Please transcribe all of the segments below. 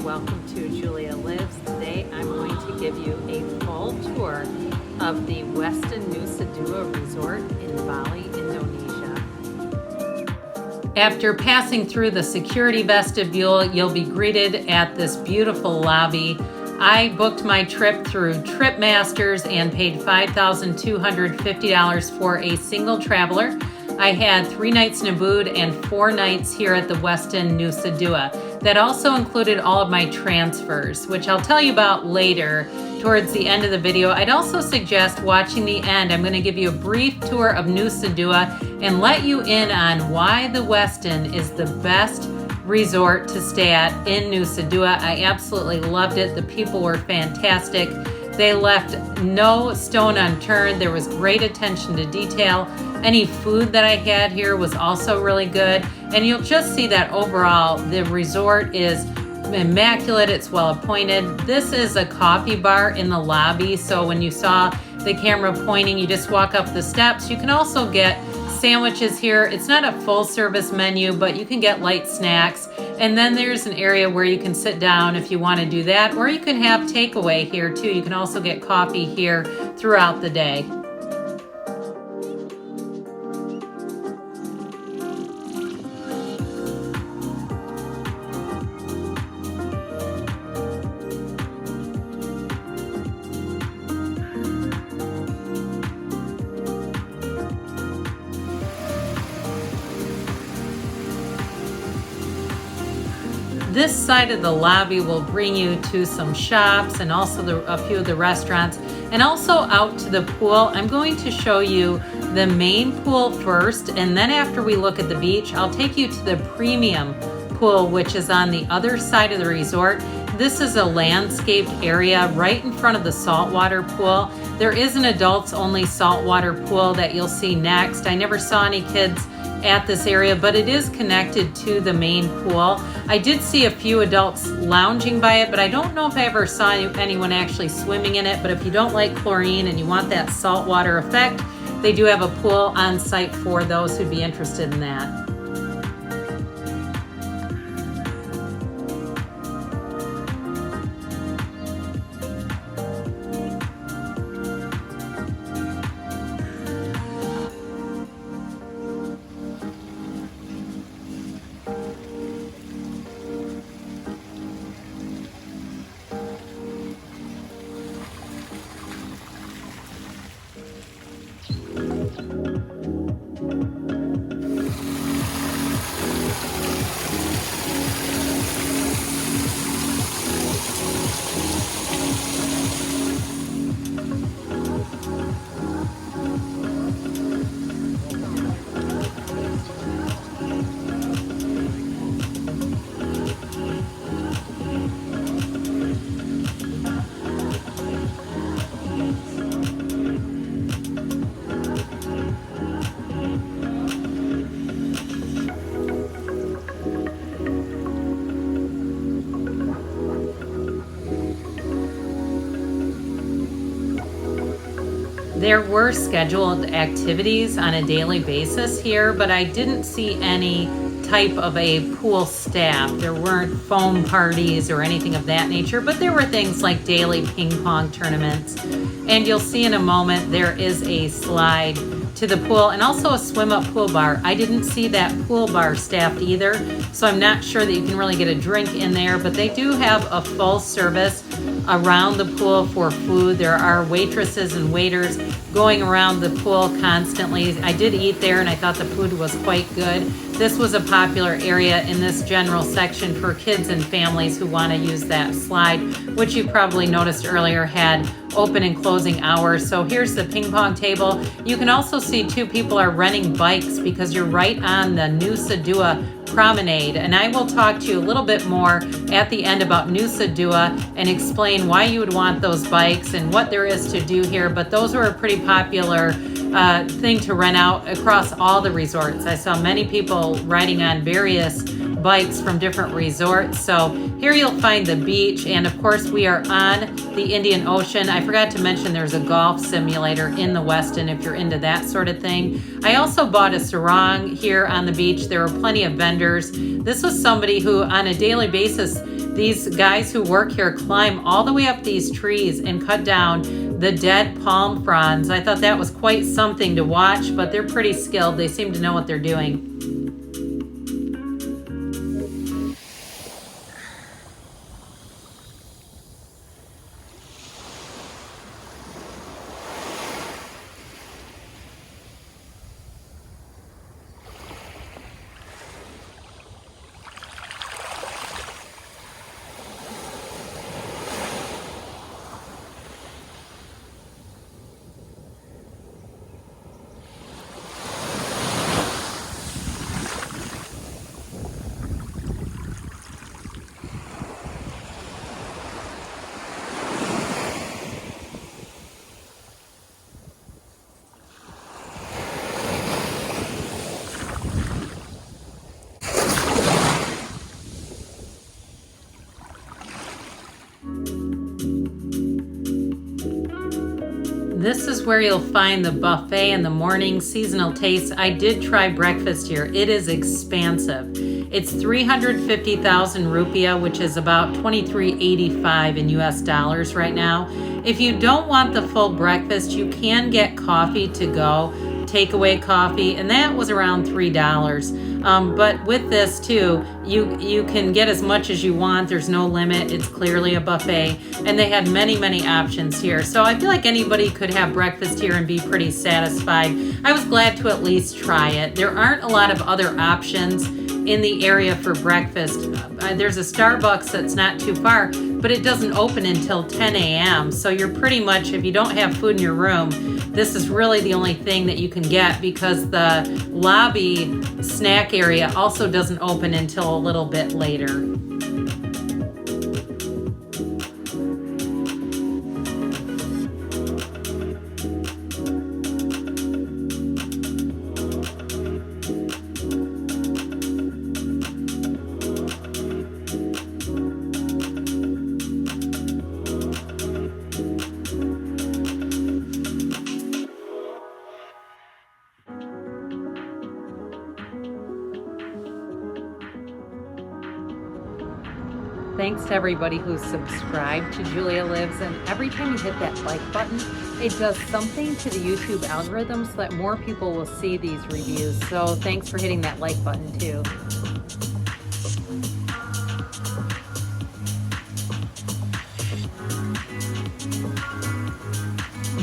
welcome to Julia Lives. Today I'm going to give you a full tour of the Westin Nusa Dua Resort in Bali, Indonesia. After passing through the security vestibule, you'll be greeted at this beautiful lobby. I booked my trip through TripMasters and paid $5,250 for a single traveler. I had 3 nights in Ubud and 4 nights here at the Westin Nusa Dua. That also included all of my transfers, which I'll tell you about later towards the end of the video. I'd also suggest watching the end. I'm going to give you a brief tour of Nusa Dua and let you in on why the Westin is the best resort to stay at in Nusa Dua. I absolutely loved it. The people were fantastic. They left no stone unturned. There was great attention to detail. Any food that I had here was also really good. And you'll just see that overall, the resort is immaculate. It's well appointed. This is a coffee bar in the lobby. So when you saw the camera pointing, you just walk up the steps. You can also get sandwiches here. It's not a full service menu, but you can get light snacks. And then there's an area where you can sit down if you want to do that, or you can have takeaway here too. You can also get coffee here throughout the day. This side of the lobby will bring you to some shops and also a few of the restaurants, and also out to the pool. I'm going to show you the main pool first, and then after we look at the beach, I'll take you to the premium pool, which is on the other side of the resort. This is a landscaped area right in front of the saltwater pool. There is an adults only saltwater pool that you'll see next. I never saw any kids at this area, but it is connected to the main pool. I did see a few adults lounging by it, but I don't know if I ever saw anyone actually swimming in it. But if you don't like chlorine and you want that saltwater effect, they do have a pool on site for those who'd be interested in that. There were scheduled activities on a daily basis here, but I didn't see any type of a pool staff. There weren't foam parties or anything of that nature, but there were things like daily ping pong tournaments. And you'll see in a moment there is a slide to the pool and also a swim up pool bar. I didn't see that pool bar staffed either, so I'm not sure that you can really get a drink in there, but they do have a full service around the pool for food. There are waitresses and waiters going around the pool constantly. I did eat there and I thought the food was quite good. This was a popular area in this general section for kids and families who want to use that slide, which you probably noticed earlier had open and closing hours. So here's the ping pong table. You can also see 2 people are renting bikes because you're right on the Nusa Dua promenade, and I will talk to you a little bit more at the end about Nusa Dua and explain why you would want those bikes and what there is to do here. But those were a pretty popular thing to rent out across all the resorts. I saw many people riding on various bikes from different resorts. So here you'll find the beach, and of course we are on the Indian Ocean. I forgot to mention there's a golf simulator in the Westin if you're into that sort of thing. I also bought a sarong here on the beach. There were plenty of vendors. This was somebody who on a daily basis, these guys who work here climb all the way up these trees and cut down the dead palm fronds. I thought that was quite something to watch, but they're pretty skilled. They seem to know what they're doing. This is where you'll find the buffet in the morning, seasonal tastes. I did try breakfast here. It is expansive. It's 350,000 rupiah, which is about 23.85 in US dollars right now. If you don't want the full breakfast, you can get coffee to go, takeaway coffee, and that was around $3. But with this too, you can get as much as you want. There's no limit. It's clearly a buffet, and they had many options here. So I feel like anybody could have breakfast here and be pretty satisfied. I was glad to at least try it. There aren't a lot of other options in the area for breakfast. There's a Starbucks that's not too far, but it doesn't open until 10 a.m. So you're pretty much, if you don't have food in your room, this is really the only thing that you can get, because the lobby snack area also doesn't open until a little bit later. Thanks to everybody who's subscribed to Julia Lives, and every time you hit that like button, it does something to the YouTube algorithm so that more people will see these reviews. So thanks for hitting that like button too.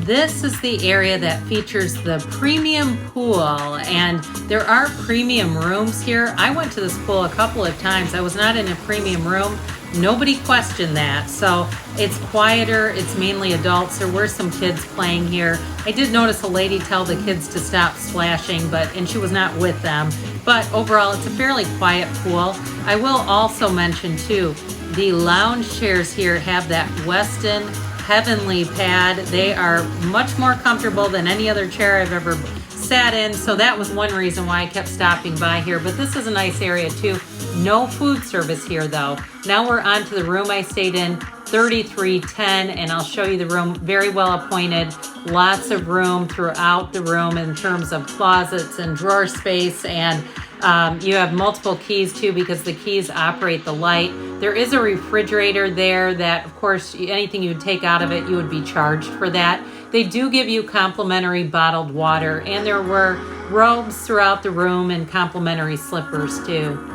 This is the area that features the premium pool, and there are premium rooms here. I went to this pool a couple of times. I was not in a premium room. Nobody questioned that. So it's quieter. It's mainly adults. There were some kids playing here. I did notice a lady tell the kids to stop splashing, and she was not with them. But overall, it's a fairly quiet pool. I will also mention too, the lounge chairs here have that Westin Heavenly pad. They are much more comfortable than any other chair I've ever sat in, so that was one reason why I kept stopping by here. But this is a nice area too. No food service here though. Now we're on to the room I stayed in, 3310, and I'll show you the room. Very well appointed, lots of room throughout the room in terms of closets and drawer space, and you have multiple keys too, because the keys operate the light. There is a refrigerator there that, of course, anything you would take out of it, you would be charged for that. They do give you complimentary bottled water, and there were robes throughout the room and complimentary slippers too.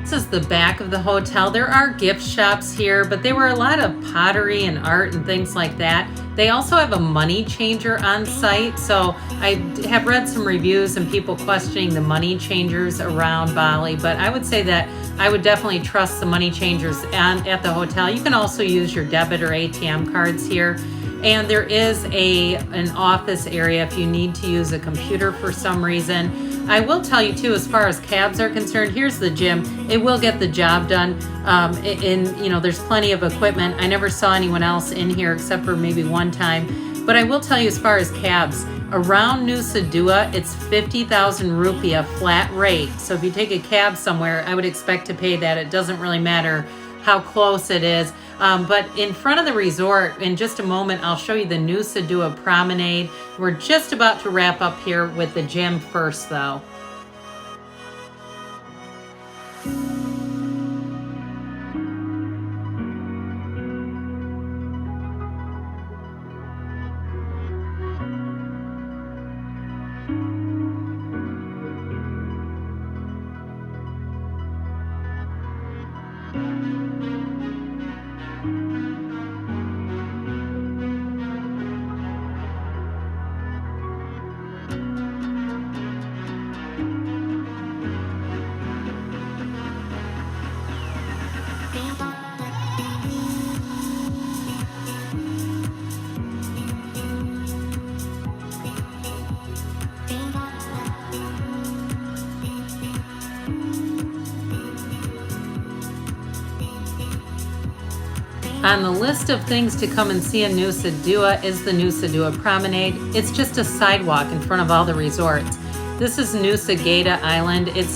This is the back of the hotel. There are gift shops here, but there were a lot of pottery and art and things like that. They also have a money changer on site. So I have read some reviews and people questioning the money changers around Bali, but I would say that I would definitely trust the money changers at the hotel. You can also use your debit or ATM cards here. And there is an office area if you need to use a computer for some reason. I will tell you too, as far as cabs are concerned, here's the gym. It will get the job done. There's plenty of equipment. I never saw anyone else in here except for maybe one time. But I will tell you, as far as cabs, around Nusa Dua, it's 50,000 rupiah flat rate. So if you take a cab somewhere, I would expect to pay that. It doesn't really matter how close it is. But in front of the resort, in just a moment, I'll show you the Nusa Dua promenade. We're just about to wrap up here with the gym first, though. On the list of things to come and see in Nusa Dua is the Nusa Dua promenade. It's just a sidewalk in front of all the resorts. This is Nusa Dua Island. It's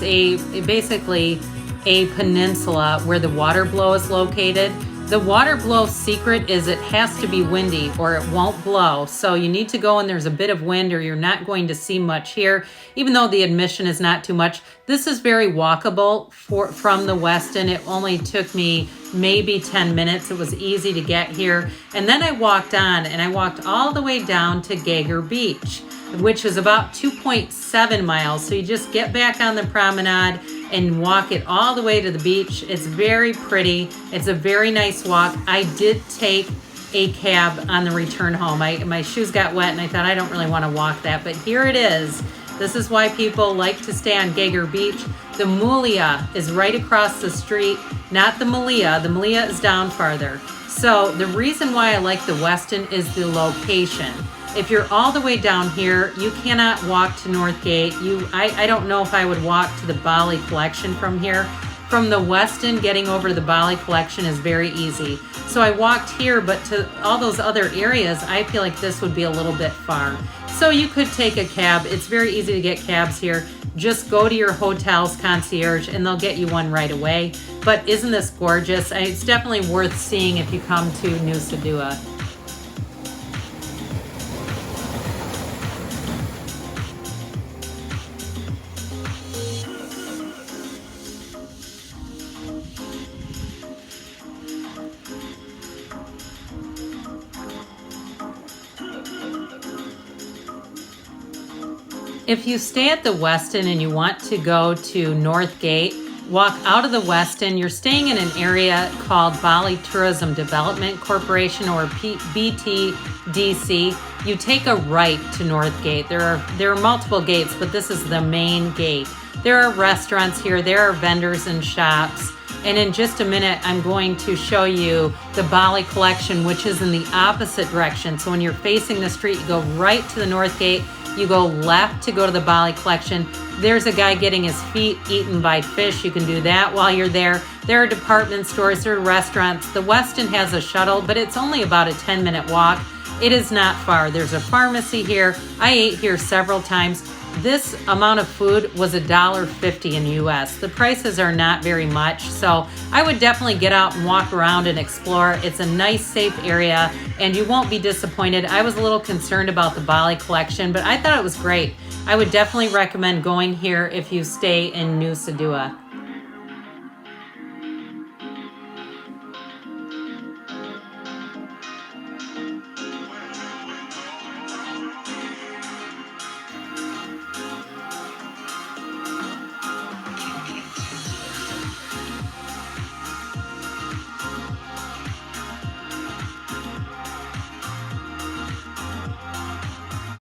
basically a peninsula where the water blow is located. The water blow secret is it has to be windy or it won't blow. So you need to go when there's a bit of wind or you're not going to see much here, even though the admission is not too much. This is very walkable from the Westin. It only took me maybe 10 minutes. It was easy to get here. And then I walked on and I walked all the way down to Gager Beach, which is about 2.7 miles. So you just get back on the promenade and walk it all the way to the beach. It's very pretty. It's a very nice walk. I did take a cab on the return home. My shoes got wet and I thought I don't really want to walk that, but here it is. This is why people like to stay on Gager Beach. The Mulia is right across the street, not the Malia. The Malia is down farther. So the reason why I like the Westin is the location. If you're all the way down here, you cannot walk to North Gate. I don't know if I would walk to the Bali Collection from here. From the Westin, getting over to the Bali Collection is very easy. So I walked here, but to all those other areas, I feel like this would be a little bit far. So you could take a cab. It's very easy to get cabs here. Just go to your hotel's concierge and they'll get you one right away. But isn't this gorgeous? It's definitely worth seeing if you come to Nusa Dua. If you stay at the Westin and you want to go to North Gate, walk out of the Westin. You're staying in an area called Bali Tourism Development Corporation, or BTDC. You take a right to North Gate. There are multiple gates, but this is the main gate. There are restaurants here. There are vendors and shops. And in just a minute, I'm going to show you the Bali Collection, which is in the opposite direction. So when you're facing the street, you go right to the North Gate. You go left to go to the Bali Collection. There's a guy getting his feet eaten by fish. You can do that while you're there. There are department stores, there are restaurants. The Westin has a shuttle, but it's only about a 10-minute walk. It is not far. There's a pharmacy here. I ate here several times. This amount of food was $1.50 in US. The prices are not very much, so I would definitely get out and walk around and explore. It's a nice, safe area, and you won't be disappointed. I was a little concerned about the Bali Collection, but I thought it was great. I would definitely recommend going here if you stay in Nusa Dua.